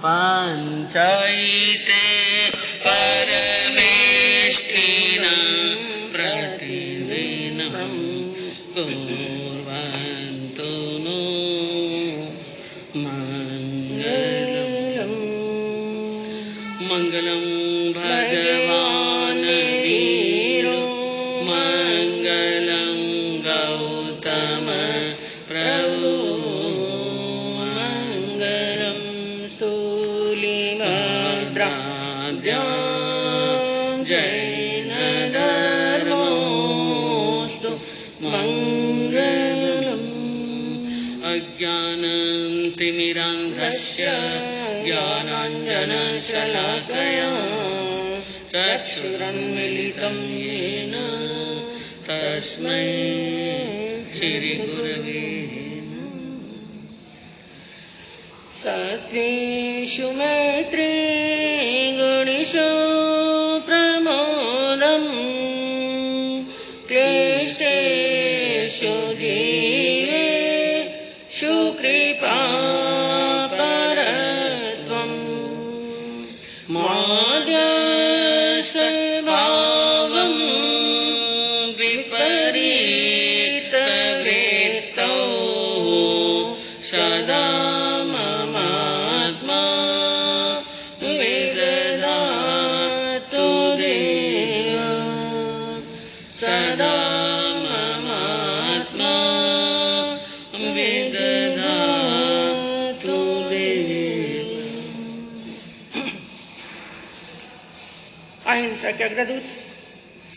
पञ्चैते परमेष्ठिनं प्रतिदिनं कुर्वन्तु नो मङ्गलम्। मङ्गलं भगवान् वीरो मङ्गलं गौतम प्रभु मङ्गलं स्थूलिमद्राद्या जैनधर्मोऽस्तु मङ्गलम्। अज्ञानतिमिरान्धस्य ज्ञानाञ्जनशलाकया चक्षुरुन्मीलितं येन तस्मै श्रीगुरवे सत्त्वेषु मैत्री गुणेषु प्रमोदं क्लिष्टेषु जीवेषु कृपापरत्वं माद्यस्वभावं विपरीतवृत्तौ सदा ममात्मा विदधातु देव सदा ममात्मा विदधातु देव। अहिंसा के अग्रदूत,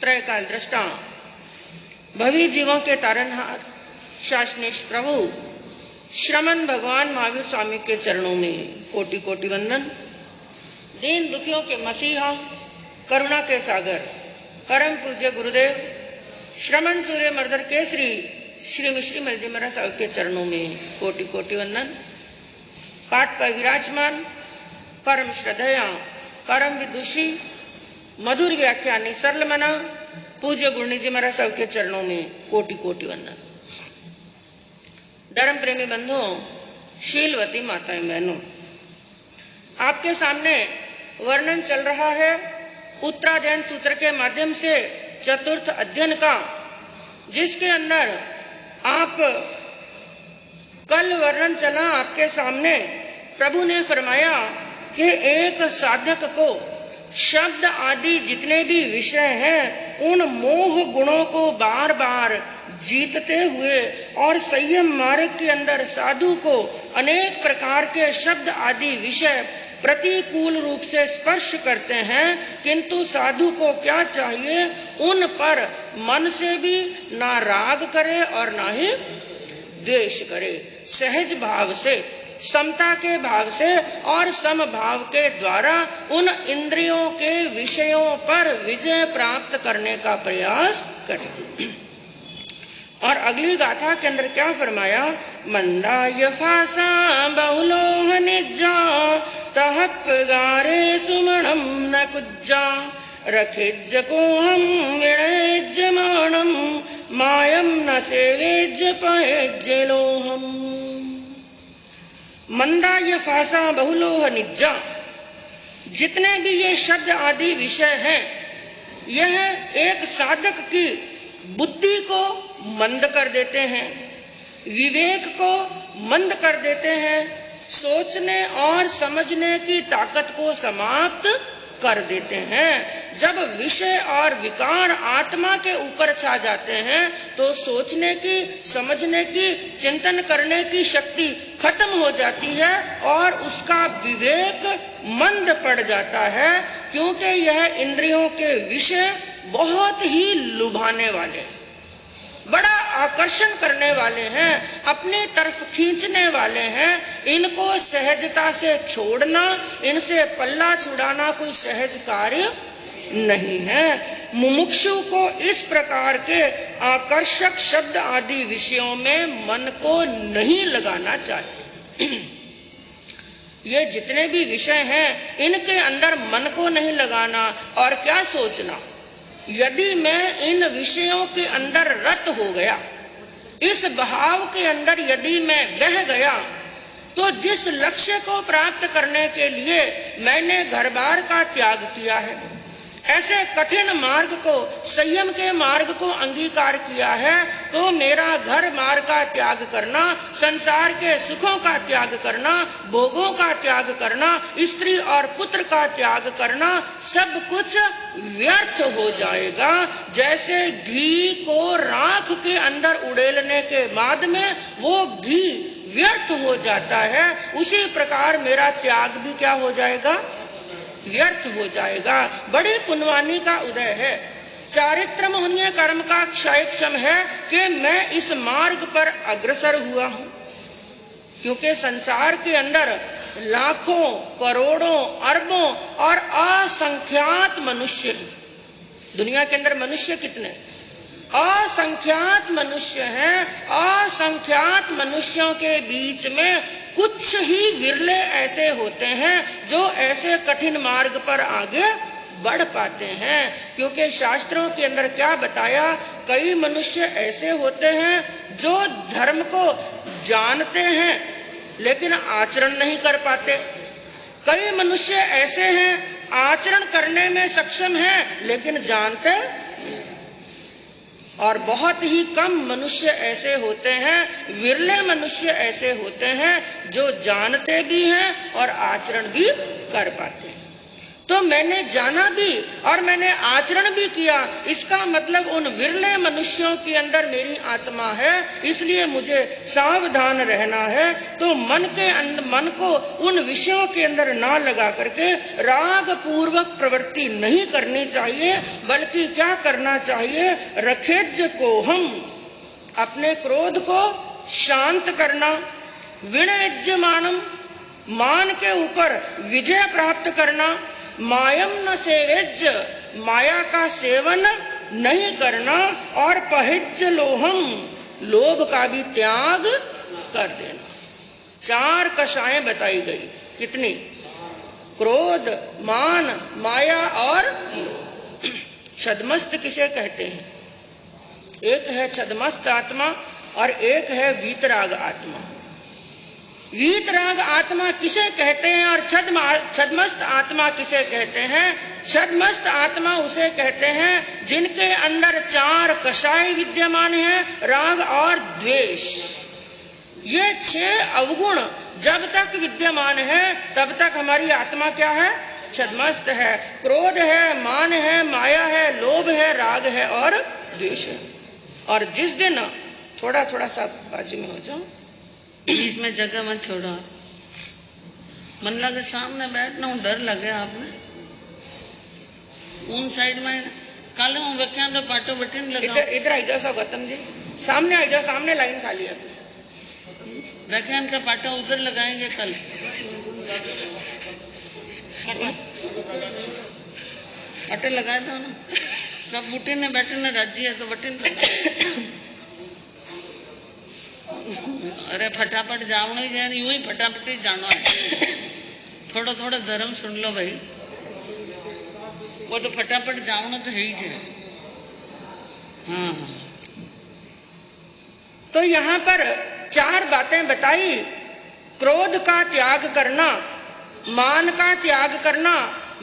त्रयकाल दृष्टा, भवी जीवों के तारनहार शासनेश प्रभु श्रमण भगवान महावीर स्वामी के चरणों में कोटि कोटि वंदन। दीन दुखियों के मसीहा, करुणा के सागर, परम पूज्य गुरुदेव श्रमण सूर्य मर्दन केसरी श्री मिश्री मलजी महाराज साहब के चरणों में कोटि कोटि वंदन। पाठ पर विराजमान परम श्रद्धेया, परम विदुषी, मधुर व्याख्यानी, सरल मना पूज्य गुरुनी जी महाराज साहब के चरणों में कोटि कोटि वंदन। धर्म प्रेमी बंधुओं, शीलवती माताएं बहनों, आपके सामने वर्णन चल रहा है उत्तराध्ययन सूत्र के माध्यम से चतुर्थ अध्ययन का, जिसके अंदर आप कल वर्णन चला आपके सामने। प्रभु ने फरमाया कि एक साधक को शब्द आदि जितने भी विषय हैं उन मोह गुणों को बार बार जीतते हुए और संयम मार्ग के अंदर साधु को अनेक प्रकार के शब्द आदि विषय प्रतिकूल रूप से स्पर्श करते हैं, किंतु साधु को क्या चाहिए, उन पर मन से भी ना राग करे और ना ही द्वेष करे, सहज भाव से, समता के भाव से और समभाव के द्वारा उन इंद्रियों के विषयों पर विजय प्राप्त करने का प्रयास करे। और अगली गाथा के अंदर क्या फरमाया, मंदाय फासा बहुलोह निज्जा तहप गारे सुमणम न कुज्जा रखिज्ज को हम विणेज्ज माणम मायम न सेवेज्ज पहेज्ज लोहम। मंदाय फासा बहुलोह निज्जा, जितने भी ये शब्द आदि विषय हैं, यह एक साधक की बुद्धि को मंद कर देते हैं, विवेक को मंद कर देते हैं, सोचने और समझने की ताकत को समाप्त कर देते हैं। जब विषय और विकार आत्मा के ऊपर छा जाते हैं तो सोचने की, समझने की, चिंतन करने की शक्ति खत्म हो जाती है और उसका विवेक मंद पड़ जाता है, क्योंकि यह इंद्रियों के विषय बहुत ही लुभाने वाले, बड़ा आकर्षण करने वाले हैं, अपनी तरफ खींचने वाले हैं। इनको सहजता से छोड़ना, इनसे पल्ला छुड़ाना कोई सहज कार्य नहीं है। मुमुक्षु को इस प्रकार के आकर्षक शब्द आदि विषयों में मन को नहीं लगाना चाहिए। ये जितने भी विषय हैं, इनके अंदर मन को नहीं लगाना और क्या सोचना, यदि मैं इन विषयों के अंदर रत हो गया, इस भाव के अंदर यदि मैं बह गया, तो जिस लक्ष्य को प्राप्त करने के लिए मैंने घर बार का त्याग किया है, ऐसे कठिन मार्ग को, संयम के मार्ग को अंगीकार किया है, तो मेरा घर बार का त्याग करना, संसार के सुखों का त्याग करना, भोगों का त्याग करना, स्त्री और पुत्र का त्याग करना, सब कुछ व्यर्थ हो जाएगा। जैसे घी को राख के अंदर उड़ेलने के बाद में वो घी व्यर्थ हो जाता है, उसी प्रकार मेरा त्याग भी क्या हो जाएगा? व्यर्थ हो जाएगा। बड़ी पुण्यवानी का उदय है। चारित्र मोहनीय कर्म का क्षय क्षम है कि मैं इस मार्ग पर अग्रसर हुआ हूँ, क्योंकि संसार के अंदर लाखों, करोड़ों, अरबों और असंख्यात मनुष्य हैं। दुनिया के अंदर मनुष्य कितने? असंख्यात मनुष्य हैं। असंख्यात मनुष्यों के बीच में कुछ ही विरले ऐसे होते हैं जो ऐसे कठिन मार्ग पर आगे बढ़ पाते हैं। क्योंकि शास्त्रों के अंदर क्या बताया, कई मनुष्य ऐसे होते हैं जो धर्म को जानते हैं लेकिन आचरण नहीं कर पाते। कई मनुष्य ऐसे हैं आचरण करने में सक्षम हैं लेकिन जानते, और बहुत ही कम मनुष्य ऐसे होते हैं, विरले मनुष्य ऐसे होते हैं जो जानते भी हैं और आचरण भी कर पाते हैं। तो मैंने जाना भी और मैंने आचरण भी किया, इसका मतलब उन विरले मनुष्यों के अंदर मेरी आत्मा है, इसलिए मुझे सावधान रहना है। तो मन को उन विषयों के अंदर ना लगा करके राग पूर्वक प्रवृत्ति नहीं करनी चाहिए, बल्कि क्या करना चाहिए? रखेज को हम अपने क्रोध को शांत करना, विणयज्यमानम मान के ऊपर विजय प्राप्त करना, मायम न सेवेज्य माया का सेवन नहीं करना, और पहिज्य लोहम लोभ का भी त्याग कर देना। 4 कषायें बताई गई। कितनी? क्रोध, मान, माया और छद्मस्त किसे कहते हैं? एक है छद्मस्त आत्मा और एक है वीतराग आत्मा। वीतराग आत्मा किसे कहते हैं और छद्मस्त आत्मा किसे कहते हैं? छद्मस्त आत्मा उसे कहते हैं जिनके अंदर 4 कषाय विद्यमान है, राग और द्वेष। ये 6 अवगुण जब तक विद्यमान है तब तक हमारी आत्मा क्या है? छद्मस्त है। क्रोध है, मान है, माया है, लोभ है, राग है और द्वेष है। और जिस दिन थोड़ा थोड़ा सा बाजू में हो जाओ, बीच में जगह मत छोड़ो। मन लगे सामने बैठना हूँ, डर लगे आपने उन साइड में कल हूँ व्याख्यान तो पाटो बटन लगा। इधर आई जाओ गौतम जी, सामने आई जाओ, सामने लाइन खाली है। व्याख्यान का पाटा उधर लगाएंगे कल। पाटे लगा दो ना, सब बूटे ने बैठे ने राजी है तो बटन लगा। अरे फटाफट जाओ नहीं जाए, यूं ही फटाफट ही जाना है। थोड़ा थोड़ा धर्म सुन लो भाई, वो तो फटाफट जाओ तो है ही जाए। हाँ, तो यहाँ पर 4 बातें बताई। क्रोध का त्याग करना, मान का त्याग करना,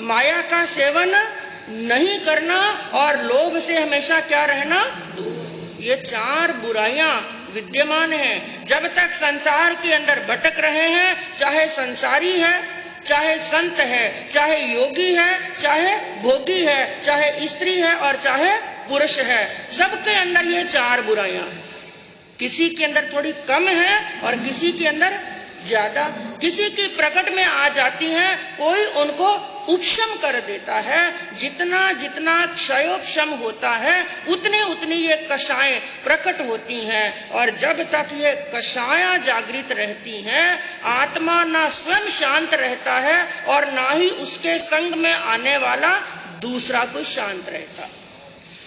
माया का सेवन नहीं करना और लोभ से हमेशा क्या रहना। ये 4 बुराइयां विद्यमान हैं। जब तक संसार के अंदर भटक रहे हैं, चाहे संसारी है, चाहे संत है, चाहे योगी है, चाहे भोगी है, चाहे स्त्री है और चाहे पुरुष है, सबके अंदर ये 4 बुराइयां हैं। किसी के अंदर थोड़ी कम है और किसी के अंदर ज्यादा, किसी की प्रकट में आ जाती हैं, कोई उनको उपशम कर देता है। जितना जितना क्षयोपशम होता है उतनी उतनी ये कषायें प्रकट होती हैं। और जब तक ये कषाया जागृत रहती हैं, आत्मा ना स्वयं शांत रहता है और ना ही उसके संग में आने वाला दूसरा कोई शांत रहता।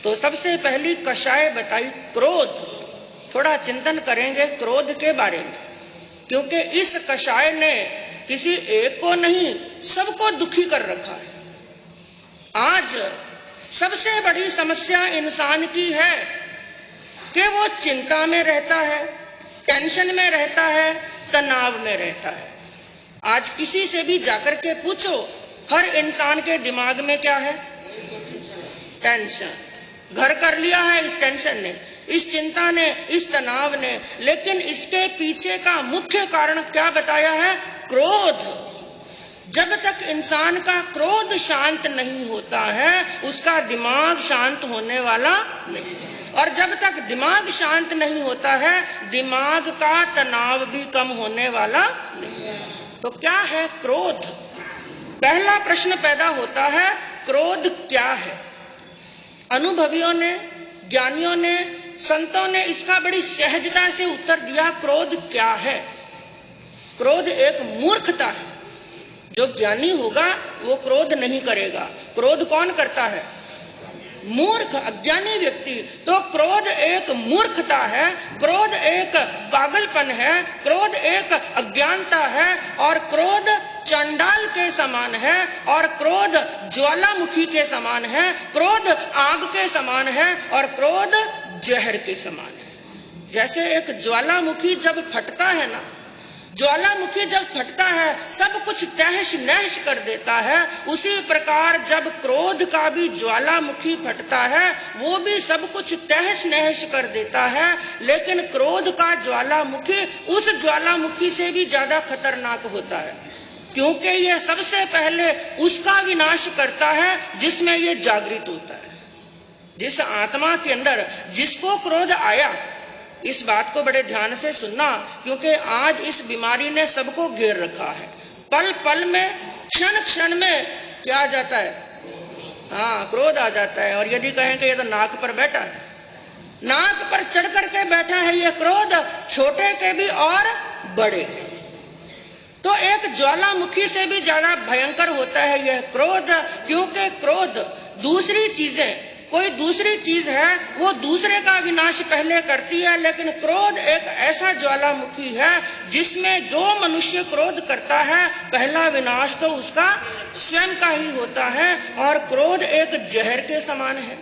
तो सबसे पहली कषाय बताई क्रोध। थोड़ा चिंतन करेंगे क्रोध के बारे में, क्योंकि इस कषाय ने किसी एक को नहीं सबको दुखी कर रखा है। आज सबसे बड़ी समस्या इंसान की है कि वो चिंता में रहता है, टेंशन में रहता है, तनाव में रहता है। आज किसी से भी जाकर के पूछो, हर इंसान के दिमाग में क्या है? टेंशन। घर कर लिया है इस टेंशन ने, इस चिंता ने, इस तनाव ने। लेकिन इसके पीछे का मुख्य कारण क्या बताया है? क्रोध। जब तक इंसान का क्रोध शांत नहीं होता है, उसका दिमाग शांत होने वाला नहीं। और जब तक दिमाग शांत नहीं होता है, दिमाग का तनाव भी कम होने वाला नहीं। तो क्या है क्रोध? पहला प्रश्न पैदा होता है, क्रोध क्या है? अनुभवियों ने, ज्ञानियों ने, संतों ने इसका बड़ी सहजता से उत्तर दिया। क्रोध क्या है? क्रोध एक मूर्खता है। जो ज्ञानी होगा वो क्रोध नहीं करेगा। क्रोध कौन करता है? मूर्ख, अज्ञानी व्यक्ति। तो क्रोध एक मूर्खता है, क्रोध एक पागलपन है, क्रोध एक अज्ञानता है। और क्रोध चंडाल के समान है, और क्रोध ज्वालामुखी के समान है, क्रोध आग के समान है, और क्रोध जहर के समान है। जैसे एक ज्वालामुखी जब फटता है ना, ज्वालामुखी जब फटता है सब कुछ तहस नहस कर देता है, उसी प्रकार जब क्रोध का भी ज्वालामुखी फटता है वो भी सब कुछ तहस नहस कर देता है। लेकिन क्रोध का ज्वालामुखी उस ज्वालामुखी से भी ज्यादा खतरनाक होता है, क्योंकि यह सबसे पहले उसका विनाश करता है जिसमें यह जागृत होता है। जिस आत्मा के अंदर जिसको क्रोध आया, इस बात को बड़े ध्यान से सुनना, क्योंकि आज इस बीमारी ने सबको घेर रखा है। पल पल में, क्षण क्षण में क्या आ जाता है? हाँ, क्रोध आ जाता है। और यदि कहें कि ये तो नाक पर बैठा है, नाक पर चढ़ करके बैठा है ये क्रोध, छोटे के भी और बड़े के। तो एक ज्वालामुखी से भी ज्यादा भयंकर होता है यह क्रोध, क्योंकि क्रोध दूसरी चीजें, कोई दूसरी चीज है वो दूसरे का विनाश पहले करती है, लेकिन क्रोध एक ऐसा ज्वालामुखी है जिसमें जो मनुष्य क्रोध करता है पहला विनाश तो उसका स्वयं का ही होता है। और क्रोध एक जहर के समान है,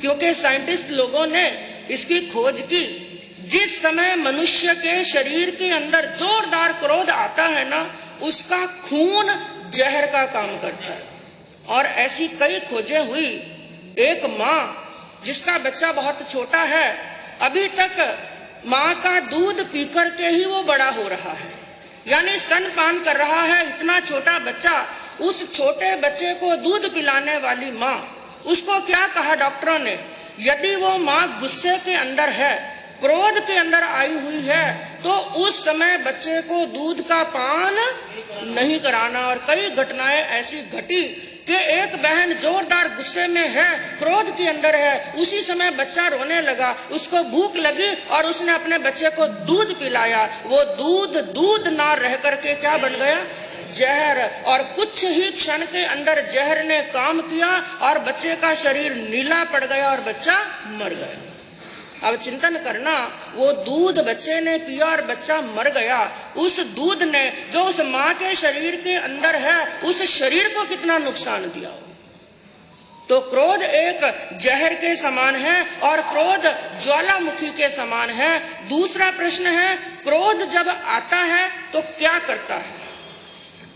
क्योंकि साइंटिस्ट लोगों ने इसकी खोज की। जिस समय मनुष्य के शरीर के अंदर जोरदार क्रोध आता है ना, उसका खून जहर का काम करता है। और ऐसी कई खोजें हुई। एक माँ जिसका बच्चा बहुत छोटा है, अभी तक माँ का दूध पीकर के ही वो बड़ा हो रहा है, यानी स्तनपान कर रहा है। इतना छोटा बच्चा, उस छोटे बच्चे को दूध पिलाने वाली माँ, उसको क्या कहा डॉक्टरों ने? यदि वो माँ गुस्से के अंदर है, क्रोध के अंदर आई हुई है, तो उस समय बच्चे को दूध का पान नहीं कराना। और कई घटनाएं ऐसी घटी कि एक बहन जोरदार गुस्से में है, क्रोध के अंदर है, उसी समय बच्चा रोने लगा, उसको भूख लगी और उसने अपने बच्चे को दूध पिलाया। वो दूध ना रह करके क्या बन गया? जहर। और कुछ ही क्षण के अंदर जहर ने काम किया और बच्चे का शरीर नीला पड़ गया और बच्चा मर गया। अब चिंतन करना, वो दूध बच्चे ने पिया और बच्चा मर गया। उस दूध ने जो उस माँ के शरीर के अंदर है, उस शरीर को कितना नुकसान दिया। तो क्रोध एक जहर के समान है और क्रोध ज्वालामुखी के समान है। दूसरा प्रश्न है, क्रोध जब आता है तो क्या करता है?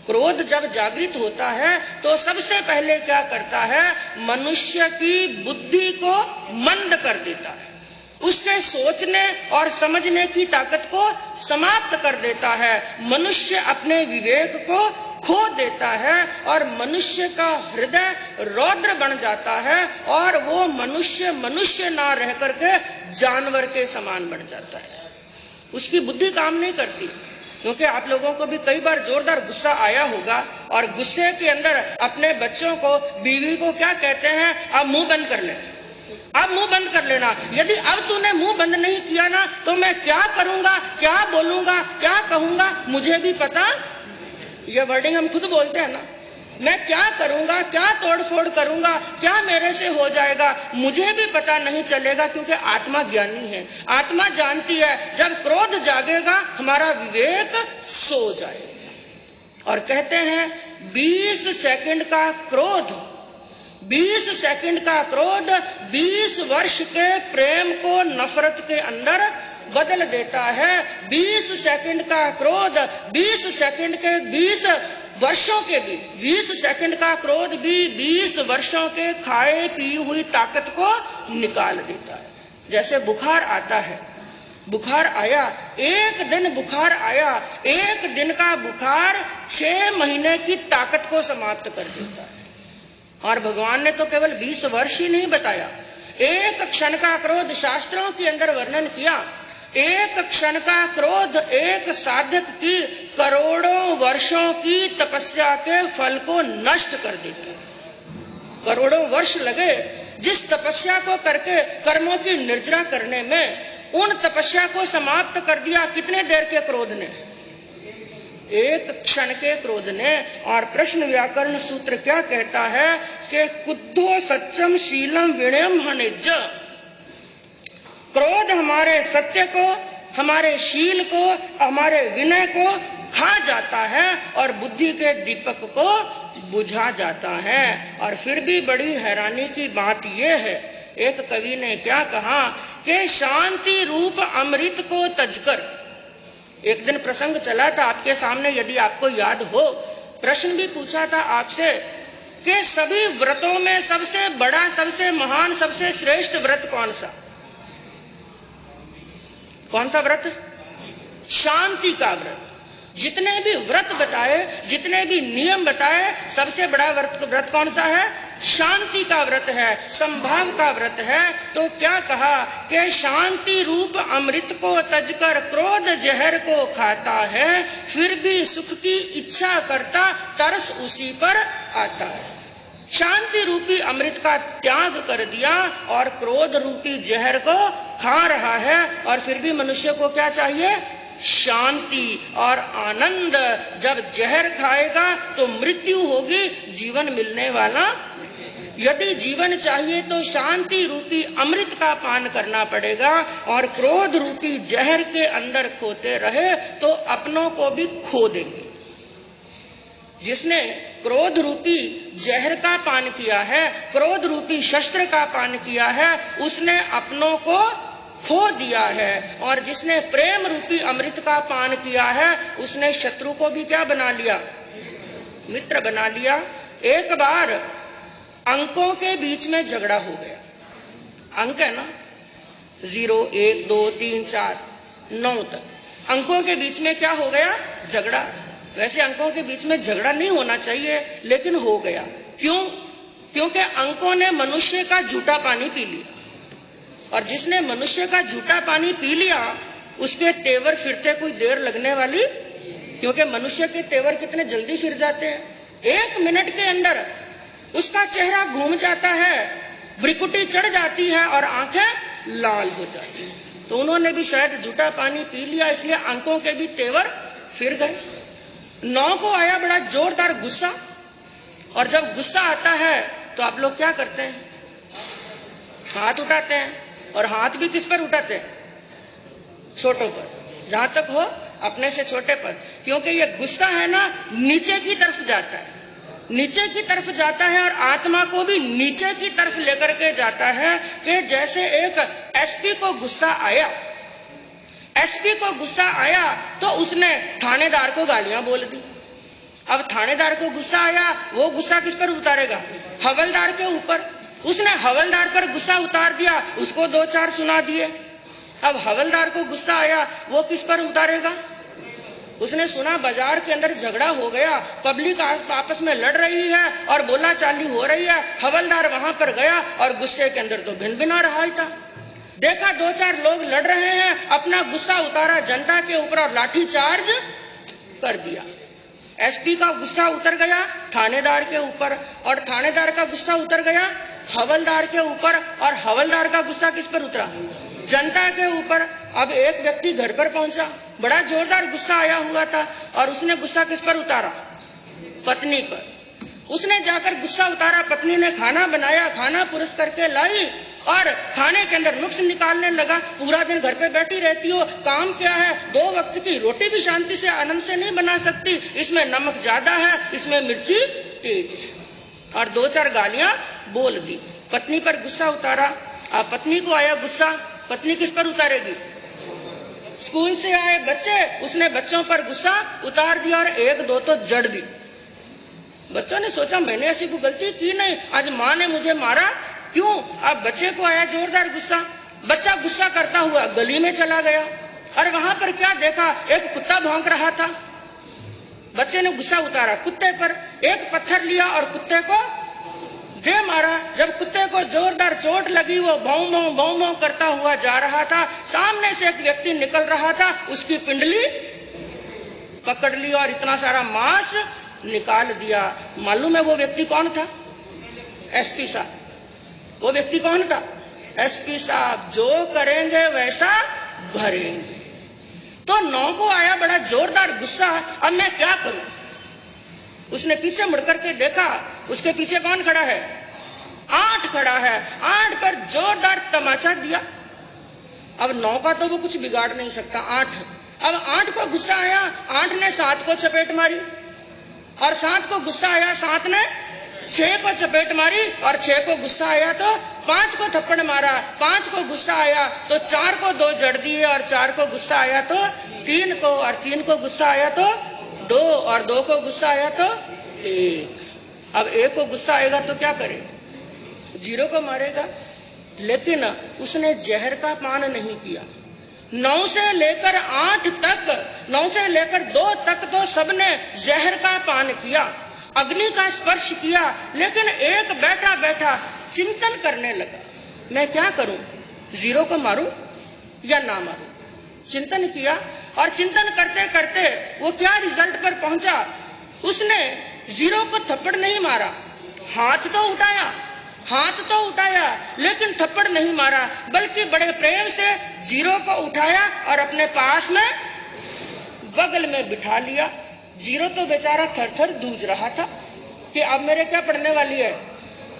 क्रोध जब जागृत होता है तो सबसे पहले क्या करता है? मनुष्य की बुद्धि को मंद कर देता है, उसके सोचने और समझने की ताकत को समाप्त कर देता है। मनुष्य अपने विवेक को खो देता है और मनुष्य का हृदय रौद्र बन जाता है और वो मनुष्य ना रह करके जानवर के समान बन जाता है। उसकी बुद्धि काम नहीं करती, क्योंकि आप लोगों को भी कई बार जोरदार गुस्सा आया होगा और गुस्से के अंदर अपने बच्चों को, बीवी को क्या कहते हैं? अब मुंह बंद कर ले, अब मुंह बंद कर लेना। यदि अब तूने मुंह बंद नहीं किया ना तो मैं क्या करूंगा, क्या बोलूंगा, क्या कहूंगा मुझे भी पता। ये वर्डिंग हम खुद बोलते हैं ना, मैं क्या करूंगा, क्या तोड़फोड़ करूंगा, क्या मेरे से हो जाएगा मुझे भी पता नहीं चलेगा, क्योंकि आत्मा ज्ञानी है। आत्मा जानती है जब क्रोध जागेगा हमारा विवेक सो जाएगा। और कहते हैं 20 सेकंड का क्रोध, 20 सेकंड का क्रोध 20 वर्ष के प्रेम को नफरत के अंदर बदल देता है। 20 सेकंड का क्रोध 20 सेकंड के 20 वर्षों के भी 20 सेकंड का क्रोध भी 20 वर्षों के खाए पी हुई ताकत को निकाल देता है। जैसे बुखार आता है, बुखार आया, एक दिन बुखार आया, एक दिन का बुखार 6 महीने की ताकत को समाप्त कर देता है। और भगवान ने तो केवल 20 वर्ष ही नहीं बताया, एक क्षण का क्रोध शास्त्रों के अंदर वर्णन किया। एक क्षण का क्रोध एक साधक की करोड़ों वर्षों की तपस्या के फल को नष्ट कर देता है। करोड़ों वर्ष लगे जिस तपस्या को करके कर्मों की निर्जरा करने में, उन तपस्या को समाप्त कर दिया कितने देर के क्रोध ने? एक क्षण के क्रोध ने। और प्रश्न व्याकरण सूत्र क्या कहता है कि कुद्धो सच्चम शीलम विनयम हनिज। क्रोध हमारे सत्य को, हमारे शील को, हमारे विनय को खा जाता है और बुद्धि के दीपक को बुझा जाता है। और फिर भी बड़ी हैरानी की बात यह है, एक कवि ने क्या कहा कि शांति रूप अमृत को तजकर। एक दिन प्रसंग चला था आपके सामने, यदि आपको याद हो, प्रश्न भी पूछा था आपसे कि सभी व्रतों में सबसे बड़ा, सबसे महान, सबसे श्रेष्ठ व्रत कौन सा? कौन सा व्रत? शांति का व्रत। जितने भी व्रत बताए, जितने भी नियम बताए, सबसे बड़ा व्रत कौन सा है? शांति का व्रत है, संभाव का व्रत है। तो क्या कहा कि शांति रूप अमृत को तजकर क्रोध जहर को खाता है, फिर भी सुख की इच्छा करता, तरस उसी पर आता है। शांति रूपी अमृत का त्याग कर दिया और क्रोध रूपी जहर को खा रहा है, और फिर भी मनुष्य को क्या चाहिए? शांति और आनंद। जब जहर खाएगा तो मृत्यु होगी, जीवन मिलने वाला। यदि जीवन चाहिए तो शांति रूपी अमृत का पान करना पड़ेगा, और क्रोध रूपी जहर के अंदर खोते रहे तो अपनों को भी खो देंगे। जिसने क्रोध रूपी जहर का पान किया है, क्रोध रूपी शस्त्र का पान किया है, उसने अपनों को खो दिया है। और जिसने प्रेम रूपी अमृत का पान किया है, उसने शत्रु को भी क्या बना लिया? मित्र बना लिया। एक बार अंकों के बीच में झगड़ा हो गया। अंक है ना, 0, 1, 2, 3, 4, 9 तक अंकों के बीच में क्या हो गया? झगड़ा। वैसे अंकों के बीच में झगड़ा नहीं होना चाहिए, लेकिन हो गया। क्यों? क्योंकि अंकों ने मनुष्य का झूठा पानी पी लिया, और जिसने मनुष्य का झूठा पानी पी लिया उसके तेवर फिरते कोई देर लगने वाली, क्योंकि मनुष्य के तेवर कितने जल्दी फिर जाते हैं। 1 मिनट के अंदर उसका चेहरा घूम जाता है, भ्रिकुटी चढ़ जाती है और आंखें लाल हो जाती हैं। तो उन्होंने भी शायद झूठा पानी पी लिया, इसलिए अंकों के भी तेवर फिर गए। 9 को आया बड़ा जोरदार गुस्सा, और जब गुस्सा आता है तो आप लोग क्या करते हैं? हाथ उठाते हैं, और हाथ भी किस पर उठाते हैं? छोटों पर, जहां तक हो अपने से छोटे पर। क्योंकि ये गुस्सा है ना, नीचे की तरफ जाता है, नीचे की तरफ जाता है, और आत्मा को भी नीचे की तरफ लेकर के जाता है। कि जैसे एक एसपी को गुस्सा आया, एसपी को गुस्सा आया तो उसने थानेदार को गालियां बोल दी। अब थानेदार को गुस्सा आया, वो गुस्सा किस पर उतारेगा? हवलदार के ऊपर। उसने हवलदार पर गुस्सा उतार दिया, उसको 2-4 सुना दिए। अब हवलदार को गुस्सा आया, वो किस पर उतारेगा? उसने सुना बाजार के अंदर झगड़ा हो गया, पब्लिक आपस में लड़ रही है और बोला चाली हो रही है। हवलदार वहां पर गया और गुस्से के अंदर तो भिन भिना रहा ही था। देखा 2-4 लोग लड़ रहे हैं, अपना गुस्सा उतारा जनता के ऊपर और लाठी चार्ज कर दिया। एसपी का गुस्सा उतर गया थानेदार के ऊपर, और थानेदार का गुस्सा उतर गया हवलदार के ऊपर, और हवलदार का गुस्सा किस पर उतरा? जनता के ऊपर। अब एक व्यक्ति घर पर पहुंचा, बड़ा जोरदार गुस्सा आया हुआ था, और उसने गुस्सा किस पर उतारा? पत्नी पर। उसने जाकर गुस्सा उतारा, पत्नी ने खाना बनाया, खाना पुरस करके लाई, और खाने के अंदर नुक्स निकालने लगा। पूरा दिन घर पे बैठी रहती हो, काम क्या है? 2 वक्त की रोटी भी शांति से आनंद से नहीं बना सकती, इसमें नमक ज्यादा है, इसमें मिर्ची तेज है, और 2-4 गालियां बोल दी। पत्नी पर गुस्सा उतारा। अब पत्नी को आया गुस्सा, पत्नी किस पर उतारेगी? स्कूल से आए बच्चे, उसने बच्चों पर गुस्सा उतार दिया और एक दो तो जड़ दी। बच्चों ने सोचा मैंने ऐसी कोई गलती की नहीं, आज माँ ने मुझे मारा क्यों? अब बच्चे को आया जोरदार गुस्सा। बच्चा गुस्सा करता हुआ गली में चला गया और वहां पर क्या देखा, एक कुत्ता भौंक रहा था। बच्चे ने गुस्सा उतारा कुत्ते पर, एक पत्थर लिया और कुत्ते को दे मारा। जब कुत्ते को जोरदार चोट लगी, वो भौं भौं करता हुआ जा रहा था। सामने से एक व्यक्ति निकल रहा था, उसकी पिंडली पकड़ ली और इतना सारा मांस निकाल दिया। मालूम है वो व्यक्ति कौन था? एसपी साहब। वो व्यक्ति कौन था? एसपी साहब। जो करेंगे वैसा भरेंगे। तो 9 को आया बड़ा जोरदार गुस्सा, अब मैं क्या करूं? उसने पीछे मुड़कर के देखा, उसके पीछे कौन खड़ा है? 8 खड़ा है। 8 पर जोरदार तमाचा दिया। अब 9 का तो वो कुछ बिगाड़ नहीं सकता, 8। अब 8 को गुस्सा आया, 8 ने 7 को चपेट मारी और 7 को गुस्सा आया, 7 ने 6 को चपेट मारी और 6 को गुस्सा आया तो 5 को थप्पड़ मारा। 5 को गुस्सा आया तो 4 को 2 जड़ दिए और 4 को गुस्सा आया तो 3 को, और 3 को गुस्सा आया तो 2 और 2 को गुस्सा आया तो 1। अब 1 को गुस्सा आएगा तो क्या करे? 0 को मारेगा। लेकिन उसने जहर का पान नहीं किया। 9 से लेकर 8 तक, 9 से लेकर 2 तक तो सबने जहर का पान किया, अग्नि का स्पर्श किया। लेकिन एक बैठा बैठा चिंतन करने लगा, मैं क्या करूं? 0 को मारूं या ना मारूं? चिंतन किया और चिंतन करते करते वो क्या रिजल्ट पर पहुंचा? उसने 0 को थप्पड़ नहीं मारा, हाथ तो उठाया लेकिन थप्पड़ नहीं मारा, बल्कि बड़े प्रेम से 0 को उठाया और अपने पास में बगल में बिठा लिया। 0 तो बेचारा थर-थर दूज रहा था कि अब मेरे क्या पड़ने वाली है?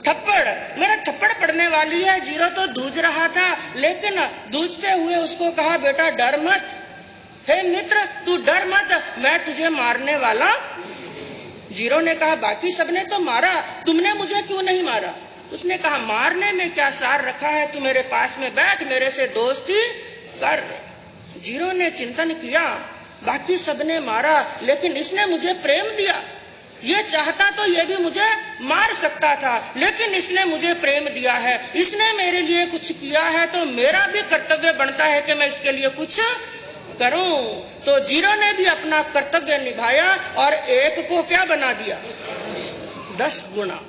थप्पड़, मेरा थप्पड़ पड़ने वाली है। 0 तो दूज रहा था, लेकिन दूजते हुए उसको कहा, बेटा डर मत, हे मित्र तू डर मत, मैं तुझे मारने वाला। 0 ने कहा, बाकी सबने तो मारा, तुमने मुझे क्यों नहीं मारा? उसने कहा, मारने में क्या सार रखा है, तू मेरे पास में बैठ, मेरे से दोस्ती कर। 0 ने चिंतन किया, बाकी सबने मारा लेकिन इसने मुझे प्रेम दिया। ये चाहता तो ये भी मुझे मार सकता था, लेकिन इसने मुझे प्रेम दिया है, इसने मेरे लिए कुछ किया है, तो मेरा भी कर्तव्य बनता है कि मैं इसके लिए कुछ करूं। तो 0 ने भी अपना कर्तव्य निभाया और 1 को क्या बना दिया? 10 गुना।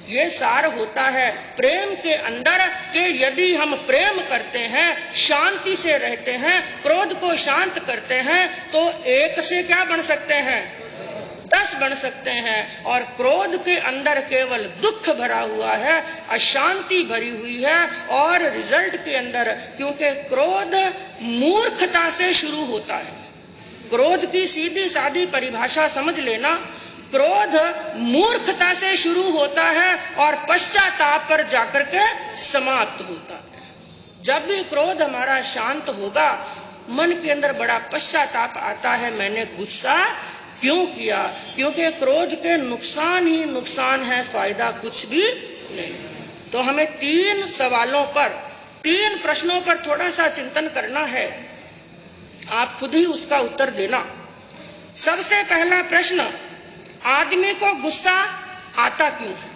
ये सार होता है प्रेम के अंदर कि यदि हम प्रेम करते हैं, शांति से रहते हैं, क्रोध को शांत करते हैं, तो 1 से क्या बन सकते हैं? 10 बन सकते हैं। और क्रोध के अंदर केवल दुख भरा हुआ है, अशांति भरी हुई है। और रिजल्ट के अंदर, क्योंकि क्रोध मूर्खता से शुरू होता है, क्रोध की सीधी सादी परिभाषा समझ लेना, क्रोध मूर्खता से शुरू होता है और पश्चाताप पर जाकर के समाप्त होता है। जब भी क्रोध हमारा शांत होगा, मन के अंदर बड़ा पश्चाताप आता है, मैंने गुस्सा क्यों किया? क्योंकि क्रोध के नुकसान ही नुकसान है, फायदा कुछ भी नहीं। तो हमें 3 सवालों पर, 3 प्रश्नों पर थोड़ा सा चिंतन करना है, आप खुद ही उसका उत्तर देना। सबसे पहला प्रश्न, आदमी को गुस्सा आता क्यों है?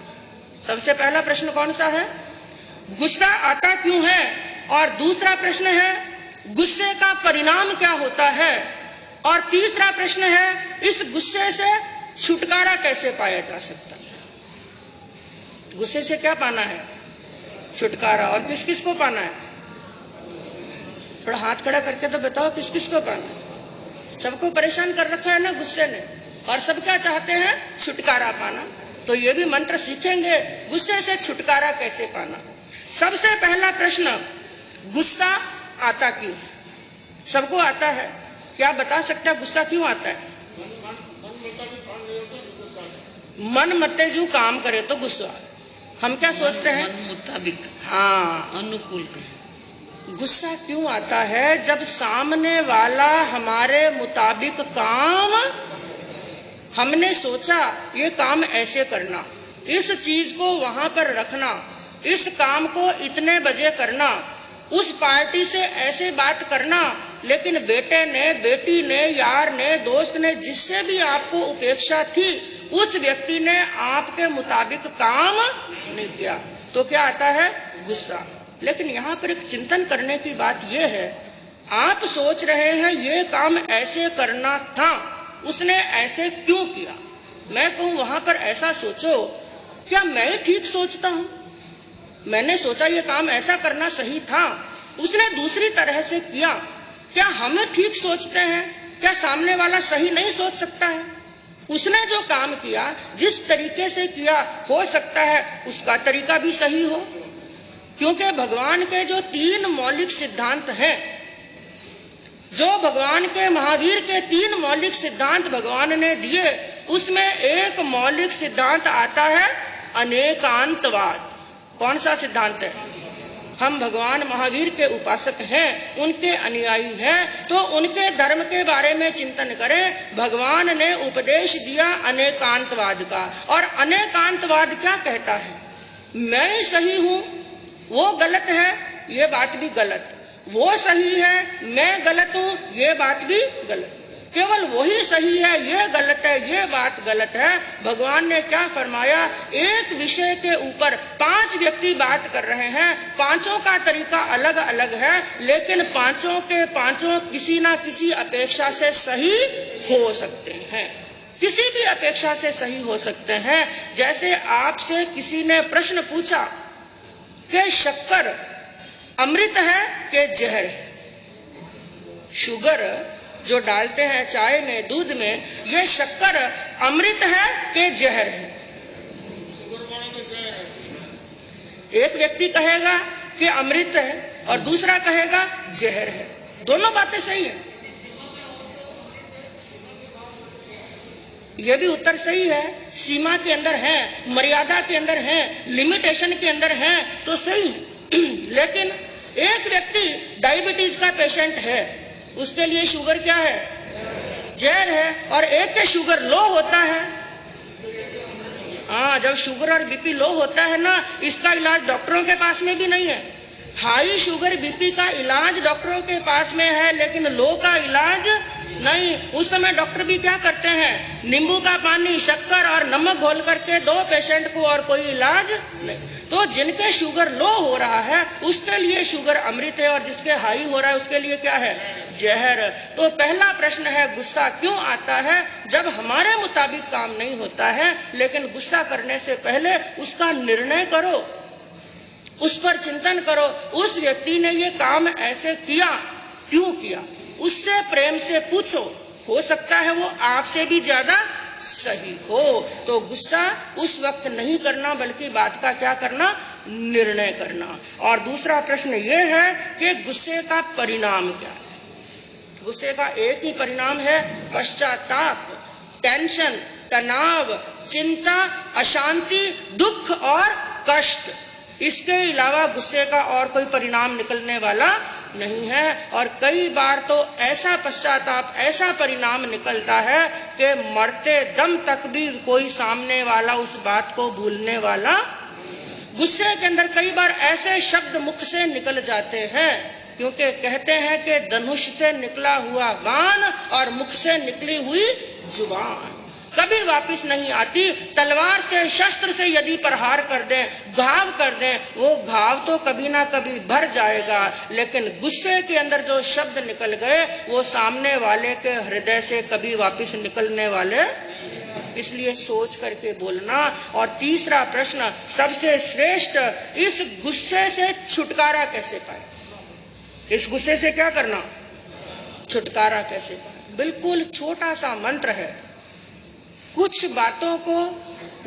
सबसे पहला प्रश्न कौन सा है? गुस्सा आता क्यों है? और दूसरा प्रश्न है, गुस्से का परिणाम क्या होता है? और तीसरा प्रश्न है, इस गुस्से से छुटकारा कैसे पाया जा सकता है? गुस्से से क्या पाना है? छुटकारा। और किस किस को पाना है? थोड़ा हाथ खड़ा करके तो बताओ, किस किस को पाना है? सबको परेशान कर रखा है ना गुस्से ने, और सब क्या चाहते हैं? छुटकारा पाना। तो ये भी मंत्र सीखेंगे, गुस्से से छुटकारा कैसे पाना। सबसे पहला प्रश्न, गुस्सा आता क्यों? सबको आता है, क्या बता सकता है गुस्सा क्यों आता है? मन मत्तेजू काम करे तो गुस्सा। हम क्या सोचते हैं? मन मुताबिक, हाँ, अनुकूल। गुस्सा क्यों आता है? जब सामने वाला हमारे मुताबिक काम, हमने सोचा ये काम ऐसे करना, इस चीज को वहां पर रखना, इस काम को इतने बजे करना, उस पार्टी से ऐसे बात करना, लेकिन बेटे ने, बेटी ने, यार ने, दोस्त ने, जिससे भी आपको उपेक्षा थी, उस व्यक्ति ने आपके मुताबिक काम नहीं किया, तो क्या आता है? गुस्सा। लेकिन यहाँ पर एक चिंतन करने की बात यह है, आप सोच रहे हैं ये काम ऐसे करना था, उसने ऐसे क्यों किया? मैं कहूँ वहां पर ऐसा सोचो, क्या मैं ठीक सोचता हूँ? मैंने सोचा ये काम ऐसा करना सही था, उसने दूसरी तरह से किया। क्या हम ठीक सोचते हैं? क्या सामने वाला सही नहीं सोच सकता है? उसने जो काम किया, जिस तरीके से किया, हो सकता है उसका तरीका भी सही हो, क्योंकि भगवान के जो 3 मौलिक सिद्धांत हैं, जो भगवान के महावीर के 3 मौलिक सिद्धांत भगवान ने दिए, उसमें एक मौलिक सिद्धांत आता है अनेकांतवाद। कौन सा सिद्धांत है? हम भगवान महावीर के उपासक हैं, उनके अनुयायी हैं, तो उनके धर्म के बारे में चिंतन करें। भगवान ने उपदेश दिया अनेकांतवाद का, और अनेकांतवाद क्या कहता है? मैं ही सही हूं, वो गलत है, ये बात भी गलत। वो सही है, मैं गलत हूं, ये बात भी गलत। केवल वही सही है, ये गलत है, ये बात गलत है। भगवान ने क्या फरमाया? एक विषय के ऊपर 5 व्यक्ति बात कर रहे हैं, 5 का तरीका अलग अलग है, लेकिन 5 के 5 किसी ना किसी अपेक्षा से सही हो सकते हैं, किसी भी अपेक्षा से सही हो सकते हैं। जैसे आपसे किसी ने प्रश्न पूछा कि शक्कर अमृत है कि जहर है? शुगर जो डालते हैं चाय में, दूध में, ये शक्कर अमृत है कि जहर है? एक व्यक्ति कहेगा कि अमृत है और दूसरा कहेगा जहर है। दोनों बातें सही है, यह भी उत्तर सही है, सीमा के अंदर है, मर्यादा के अंदर है, लिमिटेशन के अंदर है, तो सही है। लेकिन एक व्यक्ति डायबिटीज का पेशेंट है, उसके लिए शुगर क्या है? जहर है, और एक के शुगर लो होता है। हाँ, जब शुगर और बीपी लो होता है ना, इसका इलाज डॉक्टरों के पास में भी नहीं है। हाई शुगर बीपी का इलाज डॉक्टरों के पास में है, लेकिन लो का इलाज नहीं। उस समय डॉक्टर भी क्या करते हैं? नींबू का पानी, शक्कर और नमक घोल करके 2 पेशेंट को, और कोई इलाज नहीं। तो जिनके शुगर लो हो रहा है उसके लिए शुगर अमृत है, और जिसके हाई हो रहा है उसके लिए क्या है? जहर। तो पहला प्रश्न है, गुस्सा क्यों आता है? जब हमारे मुताबिक काम नहीं होता है। लेकिन गुस्सा करने से पहले उसका निर्णय करो, उस पर चिंतन करो, उस व्यक्ति ने ये काम ऐसे किया, क्यों किया? उससे प्रेम से पूछो, हो सकता है वो आपसे भी ज्यादा सही हो। तो गुस्सा उस वक्त नहीं करना, बल्कि बात का क्या करना? निर्णय करना। और दूसरा प्रश्न ये है कि गुस्से का परिणाम क्या है? गुस्से का एक ही परिणाम है, पश्चाताप, टेंशन, तनाव, चिंता, अशांति, दुख और कष्ट। इसके अलावा गुस्से का और कोई परिणाम निकलने वाला नहीं है। और कई बार तो ऐसा पश्चाताप, ऐसा परिणाम निकलता है कि मरते दम तक भी कोई सामने वाला उस बात को भूलने वाला। गुस्से के अंदर कई बार ऐसे शब्द मुख से निकल जाते हैं, क्योंकि कहते हैं कि धनुष से निकला हुआ बाण और मुख से निकली हुई जुबान कभी वापस नहीं आती। तलवार से, शस्त्र से यदि प्रहार कर दें, घाव कर दें, वो घाव तो कभी ना कभी भर जाएगा, लेकिन गुस्से के अंदर जो शब्द निकल गए वो सामने वाले के हृदय से कभी वापस निकलने वाले। इसलिए सोच करके बोलना। और तीसरा प्रश्न सबसे श्रेष्ठ, इस गुस्से से छुटकारा कैसे पाए? इस गुस्से से क्या करना? छुटकारा कैसे पाए? बिल्कुल छोटा सा मंत्र है, कुछ बातों को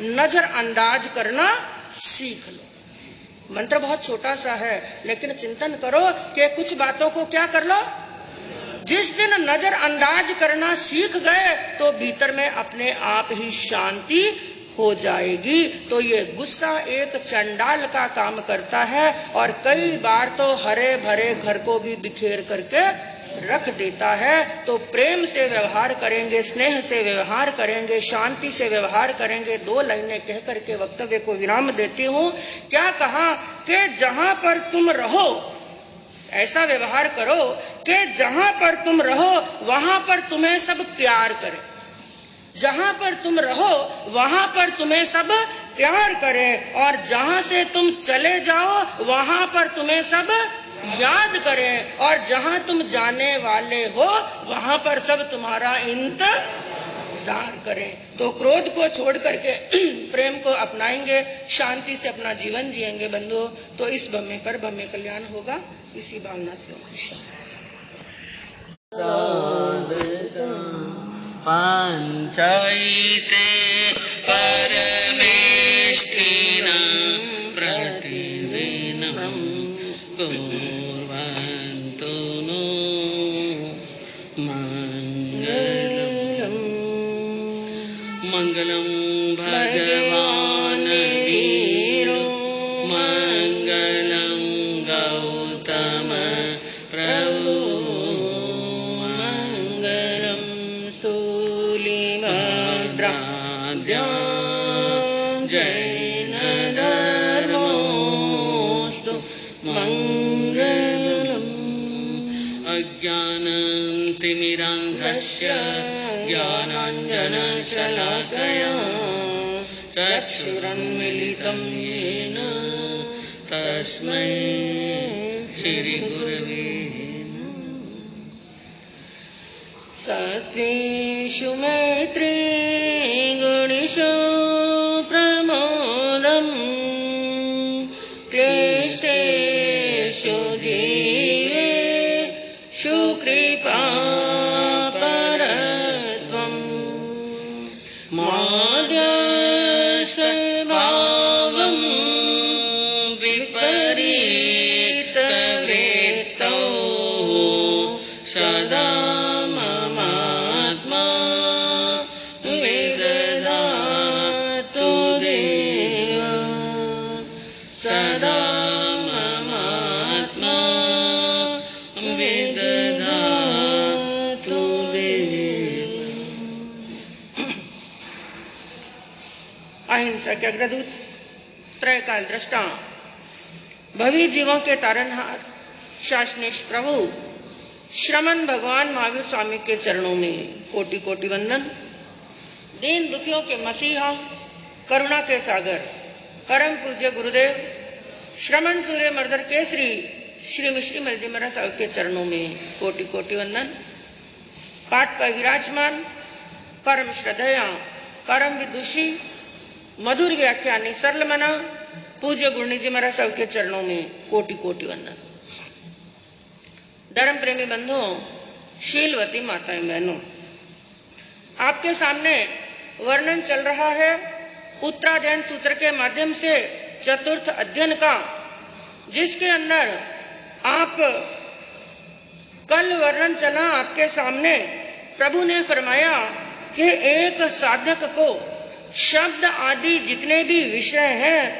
नजरअंदाज करना सीख लो। मंत्र बहुत छोटा सा है, लेकिन चिंतन करो कि कुछ बातों को क्या कर लो। जिस दिन नजरअंदाज करना सीख गए तो भीतर में अपने आप ही शांति हो जाएगी। तो ये गुस्सा एक चंडाल का काम करता है, और कई बार तो हरे भरे घर को भी बिखेर करके रख देता है। तो प्रेम से व्यवहार करेंगे, स्नेह से व्यवहार करेंगे, शांति से व्यवहार करेंगे। 2 लाइनें कह करके वक्तव्य को विराम देती हूँ। क्या कहा कि जहां पर तुम रहो ऐसा व्यवहार करो कि जहां पर तुम रहो वहां पर तुम्हें सब प्यार करे, जहां पर तुम रहो वहां पर तुम्हें सब प्यार करें, और जहां से तुम चले जाओ वहां पर तुम्हें सब याद करें, और जहां तुम जाने वाले हो वहां पर सब तुम्हारा इंतजार करें। तो क्रोध को छोड़ करके प्रेम को अपनाएंगे, शांति से अपना जीवन जिएंगे बंधुओं, तो इस भम्य पर भम्य कल्याण होगा। इसी भावना से पंचायते परमेष्ठिनं प्रतिदिनं कुर्वन्तु नो मंगलम भगवान वीरो मंगलम गौतम प्रभु मंगलम स्थूलिमद्राद्यां जैन धर्मोस्तु मंगलम। अज्ञानतिमिरान्धस्य ज्ञानाञ्जनशलाकया चक्षुरुन्मीलितं येन तस्मै श्रीगुरवे सत्त्वेषु मैत्री गुणेषु प्रमोदम् क्लिष्टेषु जीवेषु कृपापरत्वम् माद्यस्वभावम् विपरीतवृत्तौ सदा अहिंसा के अग्रदूत, त्रयकाल दृष्टा, भवी जीवों के तारनहार, शासनेश प्रभु श्रमण भगवान महावीर स्वामी के चरणों में कोटि कोटि वंदन। दीन दुखियों के मसीहा, करुणा के सागर, परम पूज्य गुरुदेव श्रमण सूर्य मर्दर केसरी श्री मिश्री मल जी महाराज साहब के चरणों में कोटि कोटि वंदन। पाठ पर विराजमान परम श्रद्धेया, परम विदुषी, मधुर व्याख्यानी, सरल मना पूज्य गुरुनी जी महाराज साहब के चरणों में कोटि कोटि वंदन। धर्म प्रेमी बंधुओं, शीलवती माताएं बहनों, आपके सामने वर्णन चल रहा है उत्तराध्ययन सूत्र के माध्यम से चतुर्थ अध्ययन का, जिसके अंदर आप कल वर्णन चला आपके सामने। प्रभु ने फरमाया कि एक साधक को शब्द आदि जितने भी विषय हैं